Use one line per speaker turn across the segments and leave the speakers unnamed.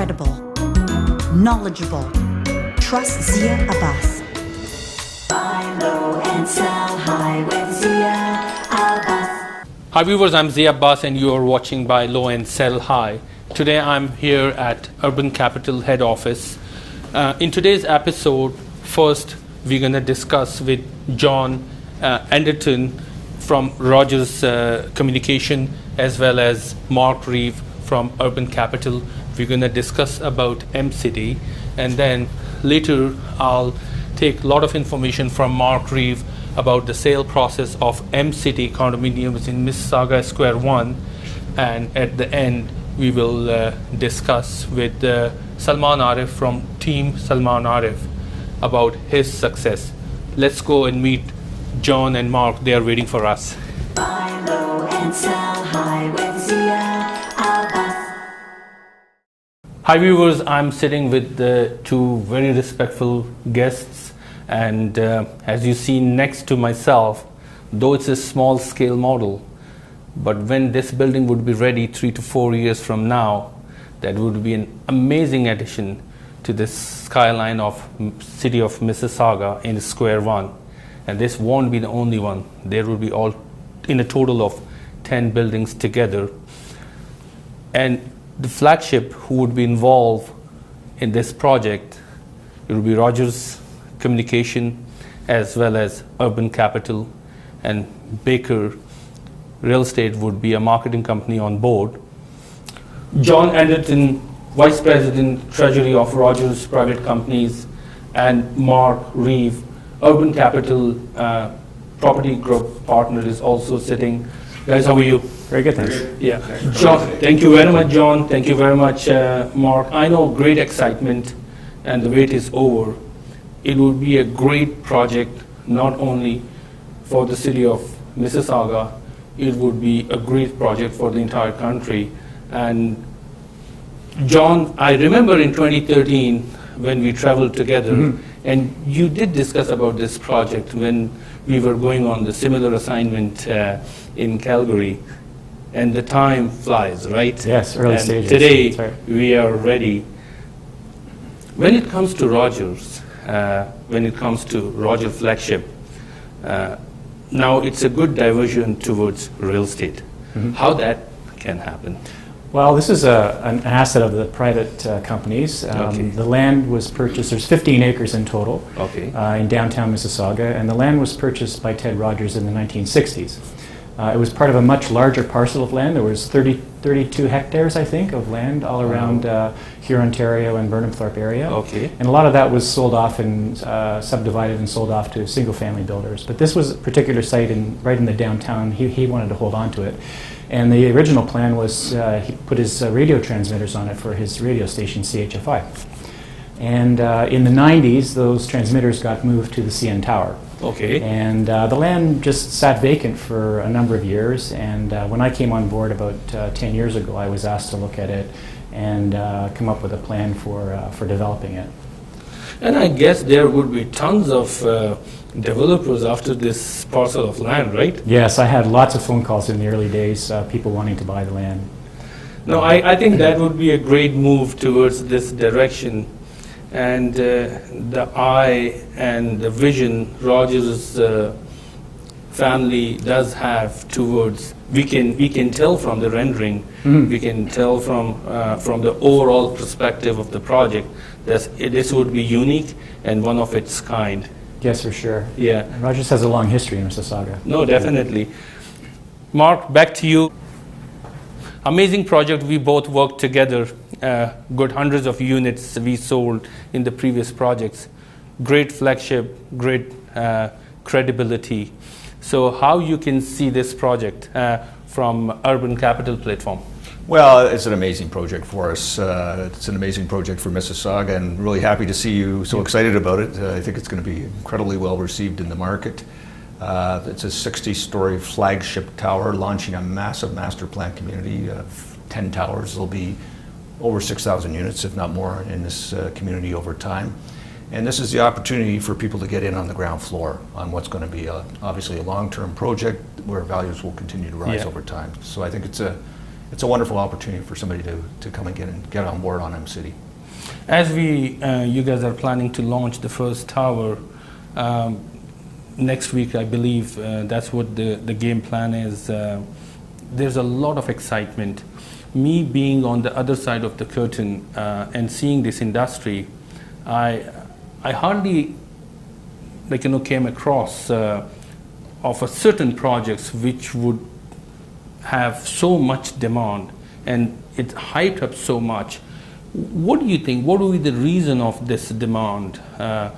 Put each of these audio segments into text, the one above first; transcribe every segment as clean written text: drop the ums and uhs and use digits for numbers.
credible, knowledgeable. Trust Zia Abbas.
Buy low and sell high with Zia Abbas.
Hi viewers, I'm Zia Abbas and you are watching Buy Low and Sell High. Today I'm here at Urban Capital head office. In today's episode, first we're going to discuss with John Anderton from Rogers Communication as well as Mark Reeve from Urban Capital. We're going to discuss about M-City, and then later I'll take a lot of information from Mark Reeve about the sale process of M-City condominiums in Missisauga Square 1, and at the end we will discuss with Salman Arif from Team Salman Arif about his success. Let's go and meet John and Mark. They are waiting for us.
Buy low and sell high with Zia Abbas.
Hi viewers, I'm sitting with two very respectful guests, and as you see next to myself, though it's a small scale model, but when this building would be ready 3 to 4 years from now, that would be an amazing addition to this skyline of city of Missisauga in Square 1. And this won't be the only one. There will be all in a total of 10 buildings together. And the flagship who would be involved in this project, it will be Rogers Communication as well as Urban Capital, and Baker Real Estate would be a marketing company on board. John Anderton, Vice President Treasury of Rogers Private Companies, and Mark Reeve, Urban Capital Property Group partner, is also sitting. Guys, how are you?
Very good, thanks.
Yeah, John, thank you very much, John. Thank you very much, Mark. I know great excitement, and the wait is over. It would be a great project, not only for the city of Mississauga, it would be a great project for the entire country. And John, I remember in 2013 when we traveled together, and you did discuss about this project when we were going on the similar assignment in Calgary. And the time flies, right?
Yes, early stages.
Today,
That's right.
we are ready. When it comes to Rogers, when it comes to Roger Flagship, now it's a good diversion towards real estate. How that can happen?
Well, this is an asset of the private companies.
Okay.
The land was purchased, there's 15 acres in total in downtown Mississauga, and the land was purchased by Ted Rogers in the 1960s. It was part of a much larger parcel of land. There was 32 hectares, I think, of land all around Huron, Ontario and Burnhamthorpe area.
Okay.
And a lot of that was sold off and subdivided and sold off to single-family builders. But this was a particular site right in the downtown. He wanted to hold on to it. And the original plan was he put his radio transmitters on it for his radio station, CHFI. And in the 90s, those transmitters got moved to the CN Tower.
Okay.
And the land just sat vacant for a number of years. And when I came on board about 10 years ago, I was asked to look at it and come up with a plan for developing it.
And I guess there would be tons of developers after this parcel of land, right?
Yes, I had lots of phone calls in the early days, people wanting to buy the land.
No, I think that would be a great move towards this direction. And the eye and the vision Rogers family does have towards, we can tell from the rendering, we can tell from the overall perspective of the project that this would be unique and one of its kind.
Yes, for sure.
Yeah.
And Rogers has a long history in Mississauga.
No, definitely. Mark, back to you. Amazing project. We both worked together. Good hundreds of units we sold in the previous projects. Great flagship, great credibility. So how you can see this project from Urban Capital platform?
Well, it's an amazing project for us. It's an amazing project for Mississauga, and really happy to see you so excited about it. I think it's going to be incredibly well received in the market. It's a 60-story flagship tower launching a massive master plan community of 10 towers. There'll be over 6,000 units, if not more, in this community over time. And this is the opportunity for people to get in on the ground floor on what's going to be obviously a long-term project where values will continue to rise over time. So I think it's it's a wonderful opportunity for somebody to come and get on board on M-City.
As you guys are planning to launch the first tower next week, I believe that's what the game plan is. There's a lot of excitement. Me being on the other side of the curtain and seeing this industry, I hardly came across of a certain projects which would have so much demand and it's hyped up so much. What do you think? What would be the reason of this demand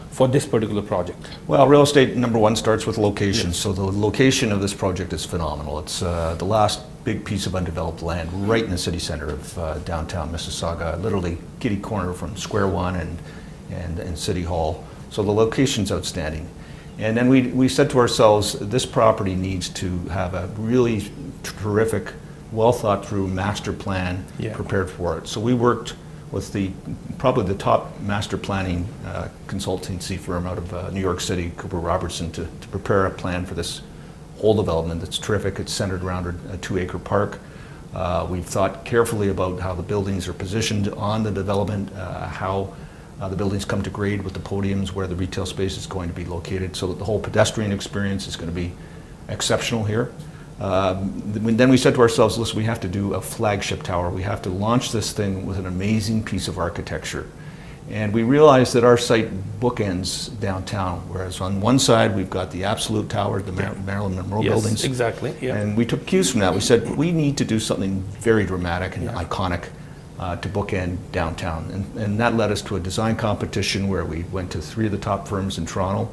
for this particular project?
Well, real estate, number one, starts with location. Yes. So the location of this project is phenomenal. It's the last big piece of undeveloped land right in the city center of downtown Mississauga, literally kitty corner from Square One and City Hall. So the location's outstanding. And then we said to ourselves, this property needs to have a really terrific, well thought through master plan prepared for it. So we worked with probably the top master planning consultancy firm out of New York City, Cooper Robertson, to prepare a plan for this whole development that's terrific. It's centered around a 2-acre park. We've thought carefully about how the buildings are positioned on the development, how the buildings come to grade with the podiums, where the retail space is going to be located, so that the whole pedestrian experience is going to be exceptional here. Then we said to ourselves, listen, we have to do a flagship tower. We have to launch this thing with an amazing piece of architecture. And we realized that our site bookends downtown, whereas on one side we've got the Absolute Tower, the Marilyn Monroe buildings.
Yes, exactly. Yeah.
And we took cues from that. We said, we need to do something very dramatic and iconic to bookend downtown. And that led us to a design competition where we went to 3 of the top firms in Toronto,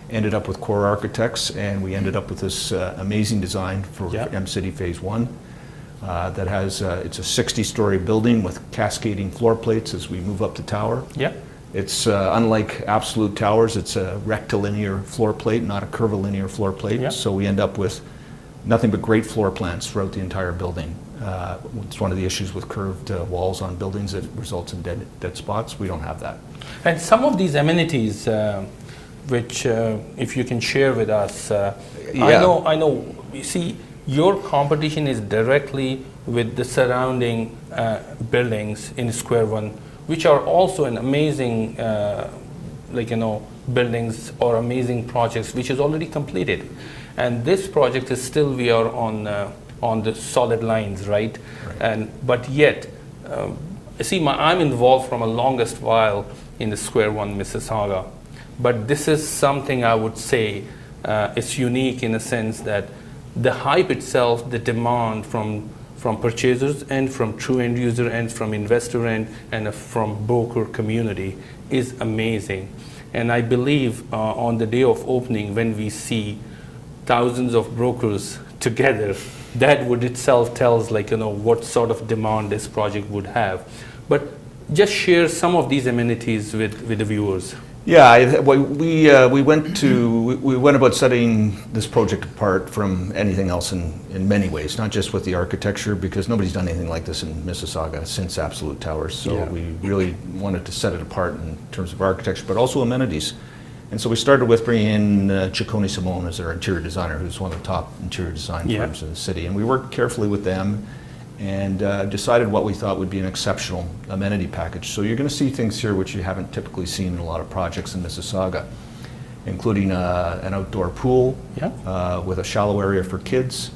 ended up with Core Architects, and we ended up with this amazing design for M-City Phase 1 that has, it's a 60-story building with cascading floor plates as we move up the tower. Yeah. It's unlike Absolute Towers, it's a rectilinear floor plate, not a curvilinear floor plate. Yeah. So we end up with nothing but great floor plans throughout the entire building. It's one of the issues with curved walls on buildings that results in dead spots. We don't have that.
And some of these amenities, which if you can share with us, I know. You see, your competition is directly with the surrounding buildings in Square One, which are also an amazing, buildings or amazing projects, which is already completed. And this project is still, we are on the solid lines, right? But yet, see, I'm involved from a longest while in the Square One Mississauga. But this is something I would say is unique in a sense that the hype itself, the demand from purchasers and from true end user and from investor and from broker community is amazing. And I believe on the day of opening, when we see thousands of brokers together, that would itself tells what sort of demand this project would have. But just share some of these amenities with the viewers.
Yeah, we went about setting this project apart from anything else in many ways, not just with the architecture, because nobody's done anything like this in Mississauga since Absolute Towers. So we really wanted to set it apart in terms of architecture, but also amenities. And so we started with bringing in Ciccone Simone as our interior designer, who's one of the top interior design firms in the city. And we worked carefully with them and decided what we thought would be an exceptional amenity package. So you're going to see things here which you haven't typically seen in a lot of projects in Mississauga, including an outdoor pool with a shallow area for kids,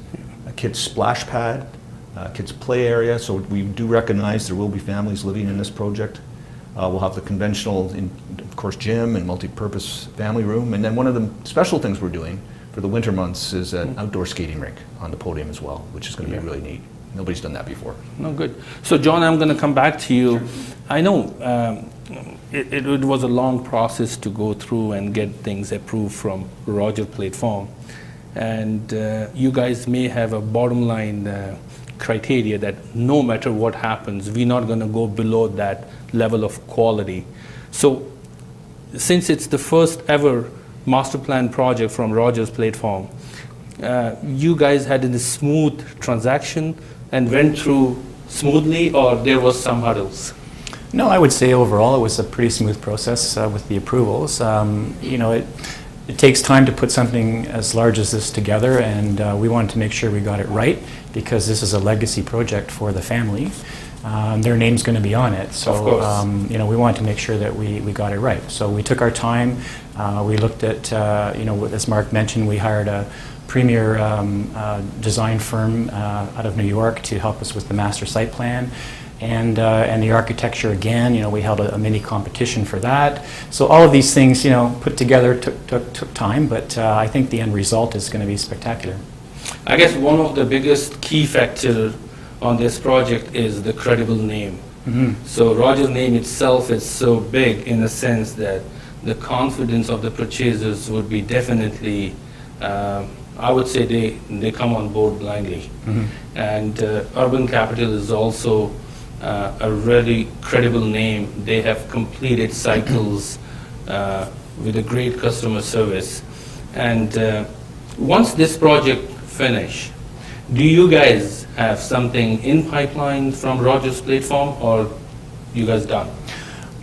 a kids splash pad, a kids play area. So we do recognize there will be families living in this project. We'll have the conventional, of course, gym and multi-purpose family room. And then one of the special things we're doing for the winter months is an outdoor skating rink on the podium as well, which is going to be really neat. Nobody's done that before. No, good.
So, John, I'm going to come back to you. Sure. I know it was a long process to go through and get things approved from Roger Platform. And you guys may have a bottom line criteria that no matter what happens, we're not going to go below that level of quality. So, since it's the first ever master plan project from Roger's Platform, you guys had a smooth transaction and went through smoothly, or there was some hurdles?
No, I would say overall it was a pretty smooth process with the approvals. It takes time to put something as large as this together, and we wanted to make sure we got it right because this is a legacy project for the family. Their name's going to be on it, so
Of course.
you know, we wanted to make sure that we got it right. So we took our time. We looked at, you know, as Mark mentioned, we hired a premier design firm out of New York to help us with the master site plan. And the architecture again, you know, we held a mini competition for that. So all of these things, you know, put together took time, but I think the end result is going to be spectacular.
I guess one of the biggest key factor on this project is the credible name. So Rogers' name itself is so big in the sense that the confidence of the purchasers would be definitely, I would say they come on board blindly. And Urban Capital is also a really credible name. They have completed cycles with a great customer service. And once this project finish, do you guys have something in pipeline from Rogers platform, or you guys done?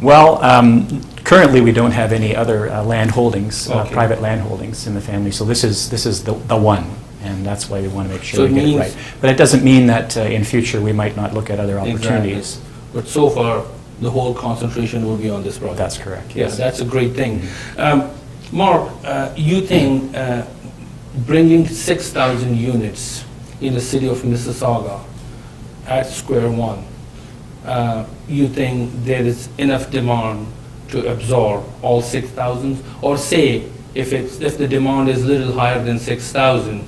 Well, currently we don't have any other land holdings,
Okay.
private land holdings in the family. So this is the one, and that's why we want to make sure
So
we
it
get it
means-
right. But it doesn't mean that in future we might not look at other opportunities.
Exactly. But so far, the whole concentration will be on this project.
That's correct.
Yeah,
Yes.
that's a great thing. Mark, you think bringing 6,000 units in the city of Missisauga at square one, you think there is enough demand to absorb all 6,000? Or say, if the demand is a little higher than 6,000,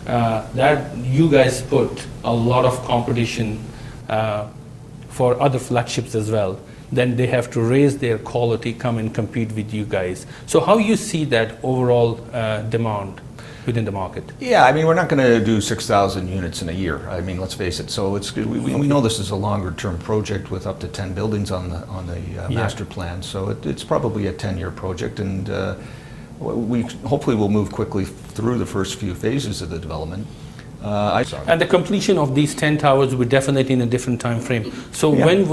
that you guys put a lot of competition for other flagships as well, then they have to raise their quality, come and compete with you guys. So how you see that overall demand within the market?
Yeah, I mean, we're not going to do 6,000 units in a year. I mean, let's face it. So it's we know this is a longer-term project with up to 10 buildings on the master plan. So it's probably a 10-year project, and we hopefully will move quickly through the first few phases of the development.
And the completion of these 10 towers will be definitely in a different time frame. So
Yeah.
when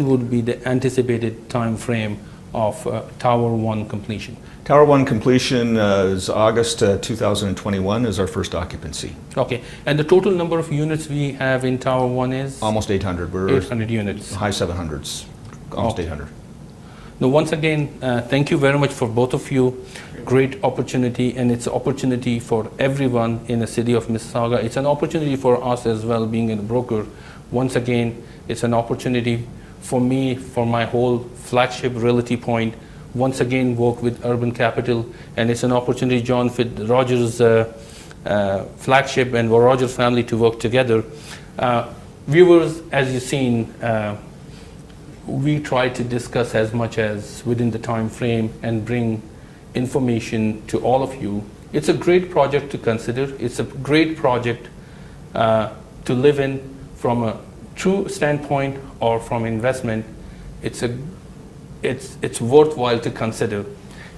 would be the anticipated time frame of Tower 1 completion?
Tower 1 completion is August 2021 is our first occupancy.
Okay, and the total number of units we have in Tower 1 is?
Almost 800. We're
800 units.
high 700s, almost
Okay.
800.
Now, once again, thank you very much for both of you. Great opportunity, and it's an opportunity for everyone in the city of Mississauga. It's an opportunity for us as well, being a broker. Once again, it's an opportunity for me, for my whole flagship Realty Point. Once again, work with Urban Capital, and it's an opportunity, John, with Rogers flagship and Rogers family to work together. Viewers, as you've seen, we try to discuss as much as within the time frame and bring information to all of you. It's a great project to consider. It's a great project to live in from a true standpoint or from investment. It's worthwhile to consider.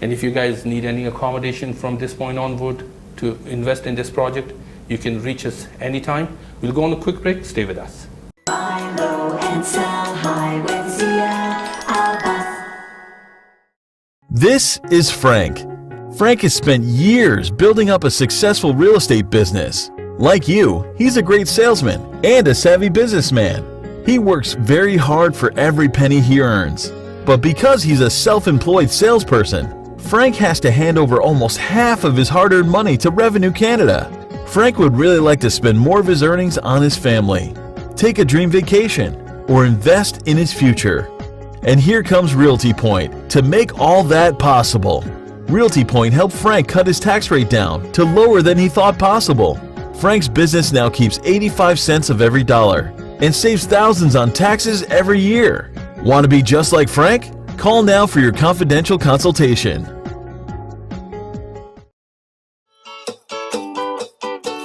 And if you guys need any accommodation from this point onward to invest in this project, you can reach us anytime. We'll go on a quick break. Stay with us.
Buy low and sell high with Zia Abbas.
This is Frank. Frank has spent years building up a successful real estate business. Like you, he's a great salesman and a savvy businessman. He works very hard for every penny he earns. But because he's a self-employed salesperson, Frank has to hand over almost half of his hard-earned money to Revenue Canada. Frank would really like to spend more of his earnings on his family, take a dream vacation, or invest in his future. And here comes Realty Point to make all that possible. Realty Point helped Frank cut his tax rate down to lower than he thought possible. Frank's business now keeps 85 cents of every dollar and saves thousands on taxes every year. Want to be just like Frank? Call now for your confidential consultation.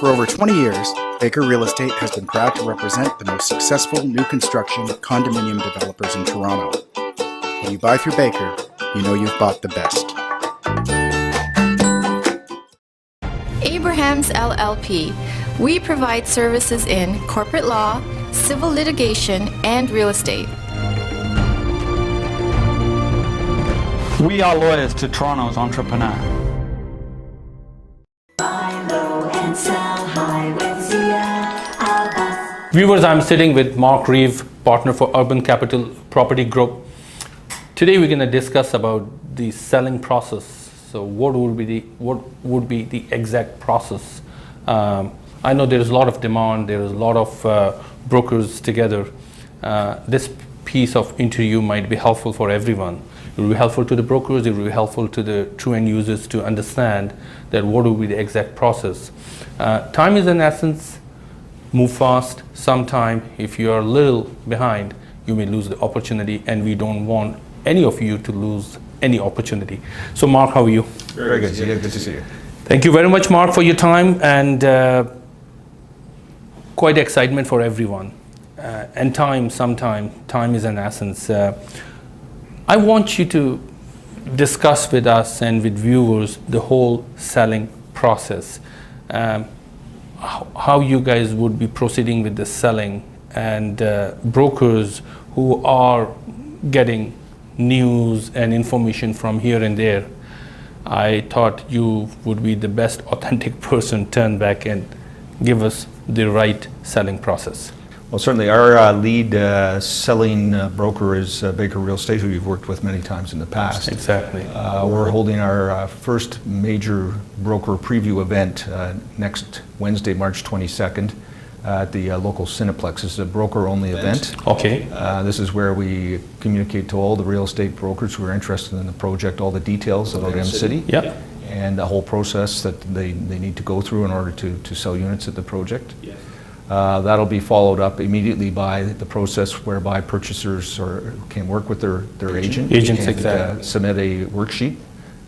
For over 20 years, Baker Real Estate has been proud to represent the most successful new construction condominium developers in Toronto. When you buy through Baker, you know you've bought the best.
Abrahams LLP. We provide services in corporate law, civil litigation, and real estate.
We are lawyers to Toronto's entrepreneur.
Viewers, I'm sitting with Mark Reeve, partner for Urban Capital Property Group. Today we're going to discuss about the selling process. So what would be the exact process? I know there is a lot of demand, there is a lot of brokers together. This piece of interview might be helpful for everyone. It will be helpful to the brokers, it will be helpful to the true end users to understand that what will be the exact process. Time is an essence. Move fast. Sometime, if you are a little behind, you may lose the opportunity, and we don't want any of you to lose any opportunity. So Mark, how are you?
Very good. Zia, good to see you.
Thank you very much, Mark, for your time, and quite excitement for everyone. And time is an essence. I want you to discuss with us and with viewers the whole selling process. How you guys would be proceeding with the selling, and brokers who are getting news and information from here and there. I thought you would be the best authentic person, turn back and give us the right selling process.
Well, certainly our lead selling broker is Baker Real Estate, who you've worked with many times in the past.
Exactly.
We're holding our first major broker preview event next Wednesday, March 22nd at the local Cineplex. This is a broker-only event.
Okay.
This is where we communicate to all the real estate brokers who are interested in the project, all the details about M-City.
Yep.
And the whole process that they need to go through in order to sell units at the project. Yes. That'll be followed up immediately by the process whereby purchasers can work with their agent.
Agents,
and,
exactly.
Submit a worksheet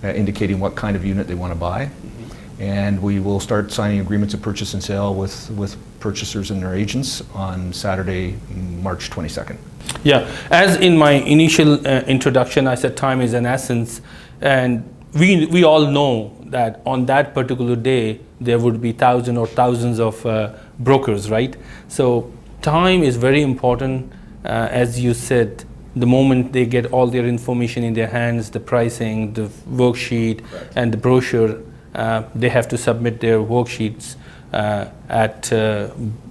indicating what kind of unit they want to buy. Mm-hmm. And we will start signing agreements of purchase and sale with purchasers and their agents on Saturday, March 22nd.
Yeah, as in my initial introduction, I said time is an essence, and we all know that on that particular day there would be thousands or thousands of brokers, right? So time is very important. As you said, the moment they get all their information in their hands, the pricing, the worksheet, right, and the brochure, they have to submit their worksheets at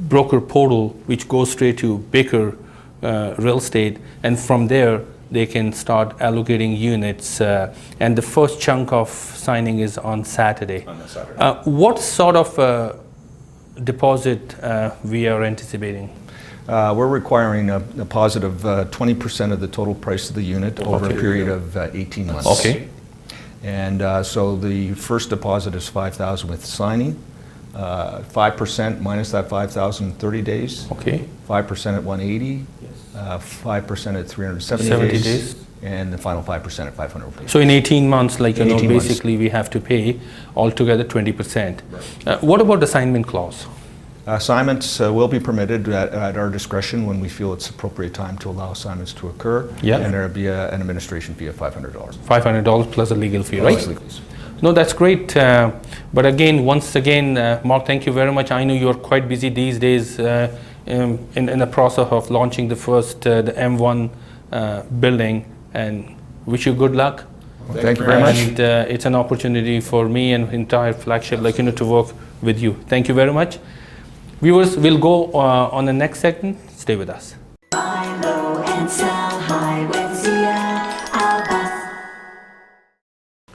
broker portal, which goes straight to Baker Real Estate, and from there they can start allocating units, and the first chunk of signing is on Saturday. What sort of deposit we are anticipating?
We're requiring a deposit of 20% of the total price of the unit over a period of 18 months.
Okay.
And so the first deposit is $5,000 with signing, 5% minus that $5,000 30 days.
Okay.
5% at 180. 5% at 370 days, and the final 5% at 500 days.
So in 18 months, like, you know, basically
months,
we have to pay altogether 20%. Right. What about the assignment clause?
Assignments will be permitted at our discretion when we feel it's appropriate time to allow assignments to occur.
Yeah.
And there'll be an administration fee of $500.
$500 plus a legal fee, right?
Legal fees.
No, that's great. But again, once again, Mark, thank you very much. I know you're quite busy these days. In the process of launching the M1 building, and wish you good luck.
Well, thank you very much.
And it's an opportunity for me and entire flagship, like, you know, to work with you. Thank you very much. Viewers, we'll go on the next segment. Stay with us.
Buy low and sell high with Zia Abbas.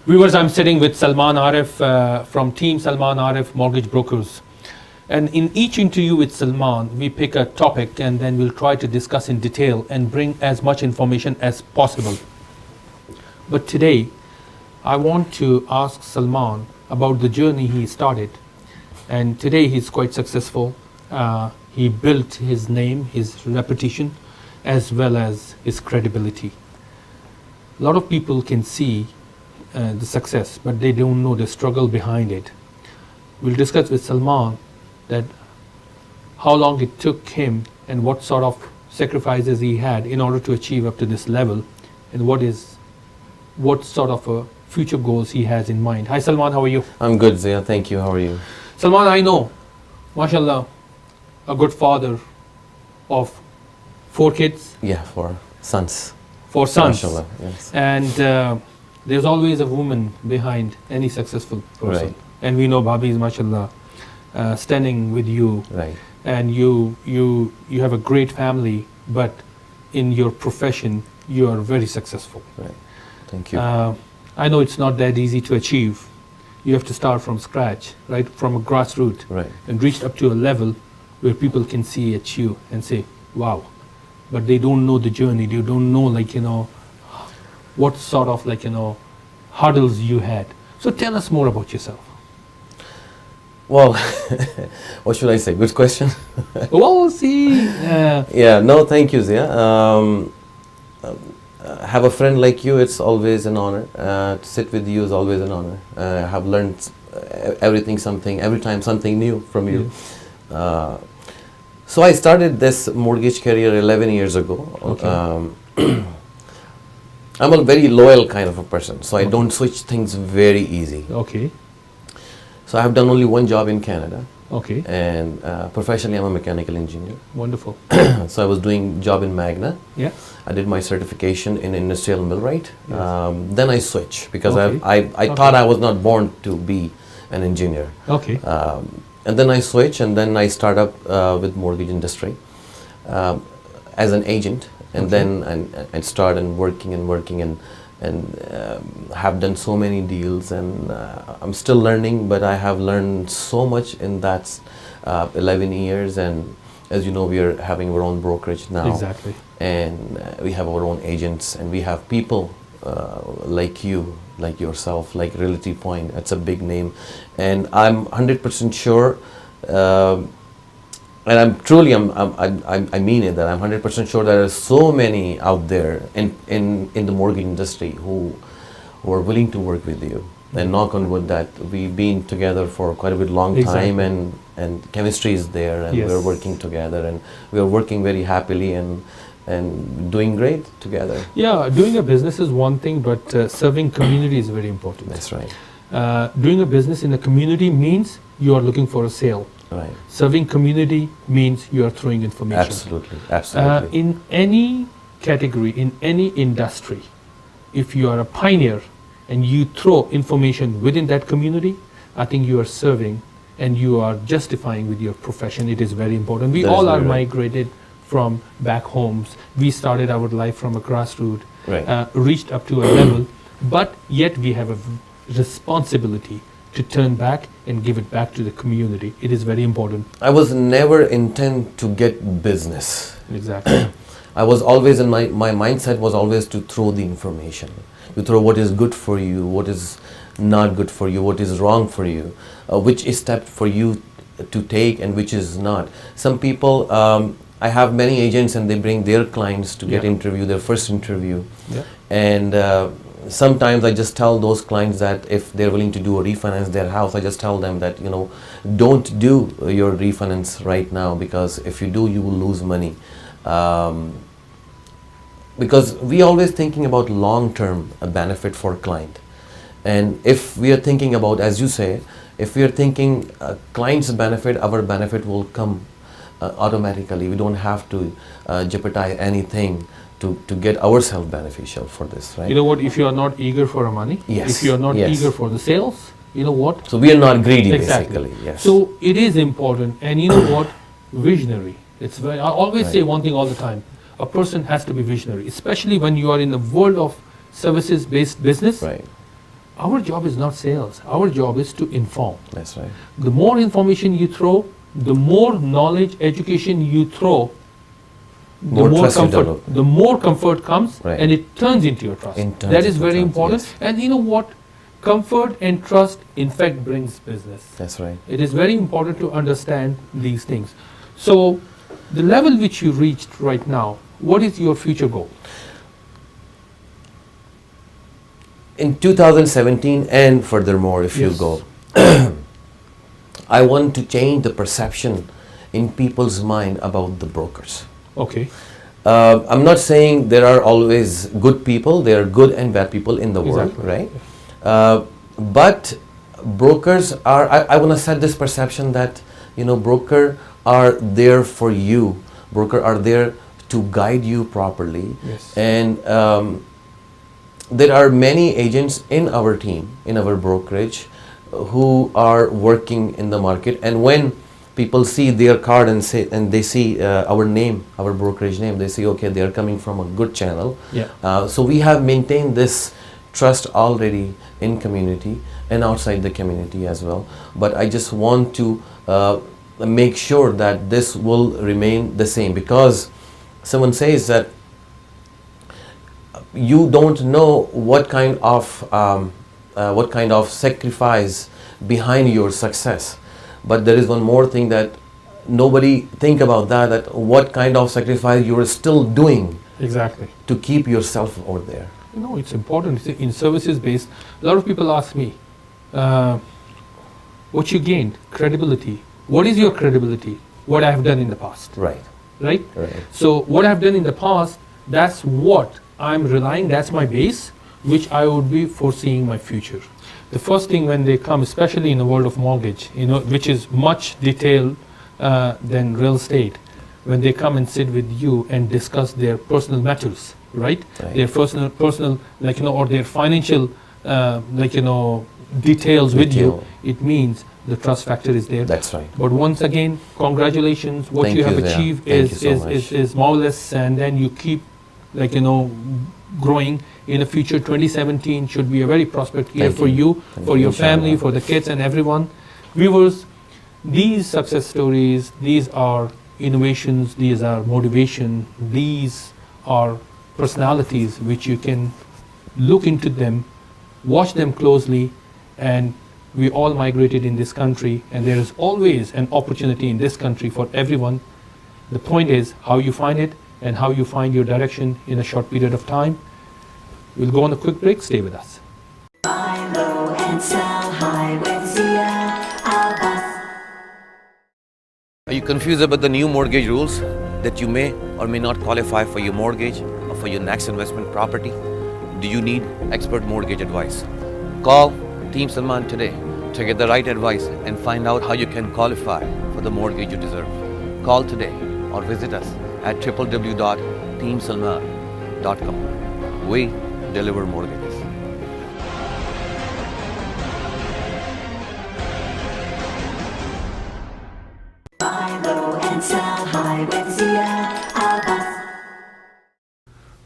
Viewers, I'm sitting with Salman Arif from Team Salman Arif Mortgage Brokers. And in each interview with Salman, we pick a topic and then we'll try to discuss in detail and bring as much information as possible. But today, I want to ask Salman about the journey he started. And today he's quite successful. He built his name, his reputation, as well as his credibility. A lot of people can see the success, but they don't know the struggle behind it. We'll discuss with Salman that how long it took him and what sort of sacrifices he had in order to achieve up to this level, and what sort of future goals he has in mind. Hi Salman, how are you?
I'm good, Zia. Thank you. How are you?
Salman, I know, mashallah, a good father of 4 kids.
Yeah, 4 sons.
4 sons.
Mashallah, yes.
And there's always a woman behind any successful person.
Right.
And we know Bhabhi is, mashallah, standing with you.
Right.
and you have a great family, but in your profession you are very successful.
Right. Thank you.
I know it's not that easy to achieve. You have to start from scratch, right, from a grassroots,
Right.
and reach up to a level where people can see at you and say, wow. But they don't know the journey. They don't know, like, what sort of, like, hurdles you had. So tell us more about yourself.
Well, what should I say? Good question.
Well, see,
Yeah, no, thank you, Zia. Have a friend like you, it's always an honor. To sit with you is always an honor. I have learned every time something new from you. So I started this mortgage career 11 years ago.
Okay.
I'm a very loyal kind of a person, so I don't switch things very easy.
Okay.
So I have done only one job in Canada,
Okay.
and professionally I'm a mechanical engineer.
Wonderful.
So I was doing job in Magna.
Yeah.
I did my certification in industrial millwright.
Yes.
Then I switched because
Okay.
I thought I was not born to be an engineer.
Okay.
And then I switched, and then I start up with mortgage industry as an agent, and
Okay.
then I start and working and have done so many deals, and I'm still learning, but I have learned so much in that 11 years. And as you know, we are having our own brokerage now.
Exactly.
And we have our own agents, and we have people like you, like yourself, like Realty Point. It's a big name, and I'm 100% sure, and I mean it, that I'm 100% sure there are so many out there in the mortgage industry who are willing to work with you. And knock on wood that we've been together for quite a bit long time,
Exactly.
and chemistry is there, and
Yes.
we're working together, and we're working very happily and doing great together.
Yeah, doing a business is one thing, but serving community is very important.
That's right.
Doing a business in a community means you are looking for a sale.
Right.
Serving community means you are throwing information.
Absolutely. Absolutely.
In any category, in any industry, if you are a pioneer and you throw information within that community, I think you are serving and you are justifying with your profession. It is very important. We
That is
all are
very right.
migrated from back homes. We started our life from a grassroots,
Right.
reached up to a level, but yet we have a responsibility to turn back and give it back to the community. It is very important.
I was never intent to get business.
Exactly.
I was always in my mindset was always to throw the information, to throw what is good for you, what is not good for you, what is wrong for you, which is step for you to take and which is not. Some people, I have many agents and they bring their clients to get
Yeah.
interview, their first interview,
Yeah.
and sometimes I just tell those clients that if they're willing to do a refinance their house, I just tell them that, don't do your refinance right now, because if you do, you will lose money. Because we always thinking about long-term benefit for client, and if we are thinking about, as you say, if we are thinking client's benefit, our benefit will come automatically. We don't have to jeopardize anything to get ourselves beneficial for this, right?
You know what? If you are not eager for money,
Yes,
if you are not
yes.
eager for the sales, you know what?
So we are not greedy,
Exactly.
basically. Yes.
So it is important, and you know what? Visionary. It's very. I always say
Right.
one thing all the time: a person has to be visionary, especially when you are in the world of services-based business.
Right.
Our job is not sales. Our job is to inform.
That's right.
The more information you throw, the more knowledge, education you throw, the
More
more
trust you
comfort.
develop.
The more comfort comes,
Right.
and it turns into your trust.
It turns
That is
into
very
trust,
important.
yes.
And you know what? Comfort and trust, in fact, brings business.
That's right.
It is very important to understand these things. So, the level which you reached right now, what is your future goal?
In 2017 and furthermore, if you
Yes.
go, I want to change the perception in people's mind about the brokers.
Okay.
I'm not saying there are always good people. There are good and bad people in the world,
Exactly.
right? But brokers are. I want to set this perception that broker are there for you. Broker are there to guide you properly.
Yes.
And there are many agents in our team, in our brokerage, who are working in the market. And when people see their card and they see our name, our brokerage name, they see, okay, they are coming from a good channel.
Yeah.
So we have maintained this trust already in community and outside the community as well. But I just want to make sure that this will remain the same, because someone says that you don't know what kind of sacrifice behind your success. But there is one more thing that nobody think about, that what kind of sacrifice you are still doing
Exactly.
to keep yourself over there.
No, it's important. In services based, a lot of people ask me, what you gained? Credibility. What is your credibility? What I have done in the past.
Right.
Right?
Right.
So what I've done in the past, that's what I'm relying, that's my base, which I would be foreseeing my future. The first thing when they come, especially in the world of mortgage, which is much detailed than real estate, when they come and sit with you and discuss their personal matters, right?
Right.
Their personal, or their financial, details with you,
Detail.
it means the trust factor is there.
That's right.
But once again, congratulations. What
Thank
you have
you, Zia.
achieved
Thank
is,
you so
is marvelous, and then you keep growing. In the future, 2017 should be a very prosperous year
Thank
for
you.
you,
Thank
for
you,
your family,
inshallah.
for the kids and everyone. Viewers, these success stories, these are innovations, these are motivation, these are personalities which you can look into them, watch them closely, and we all migrated in this country, and there is always an opportunity in this country for everyone. The point is how you find it and how you find your direction in a short period of time. We'll go on a quick break. Stay with us.
Buy low and sell high with Zia Abbas.
Are you confused about the new mortgage rules that you may or may not qualify for your mortgage or for your next investment property? Do you need expert mortgage advice? Call Team Salman today to get the right advice and find out how you can qualify for the mortgage you deserve. Call today or visit us at www.teamsalman.com. We deliver mortgages.
Buy low and sell high with Zia Abbas.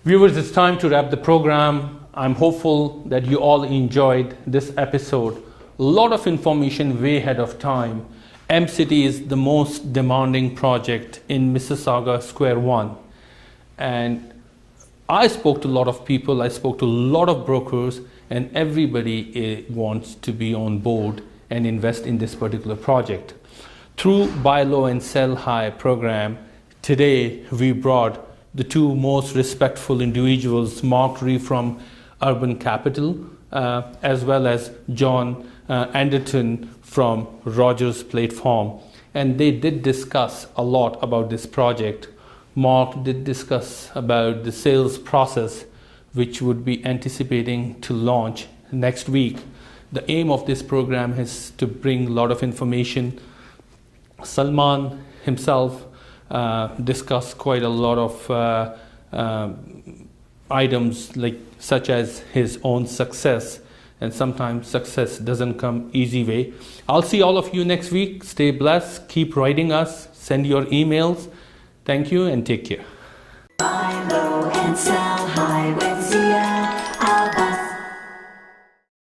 Viewers, it's time to wrap the program. I'm hopeful that you all enjoyed this episode. A lot of information way ahead of time. M-City is the most demanding project in Missisauga Square 1. And I spoke to a lot of people, I spoke to a lot of brokers, and everybody wants to be on board and invest in this particular project. Through Buy Low and Sell High program, today we brought the two most respectful individuals, Mark Reeve from Urban Capital, as well as John Anderton from Rogers Platform. And they did discuss a lot about this project. Mark did discuss about the sales process, which would be anticipating to launch next week. The aim of this program is to bring a lot of information. Salman himself discussed quite a lot of items such as his own success, and sometimes success doesn't come easy way. I'll see all of you next week. Stay blessed, keep writing us, send your emails. Thank you and take care.
Buy low and sell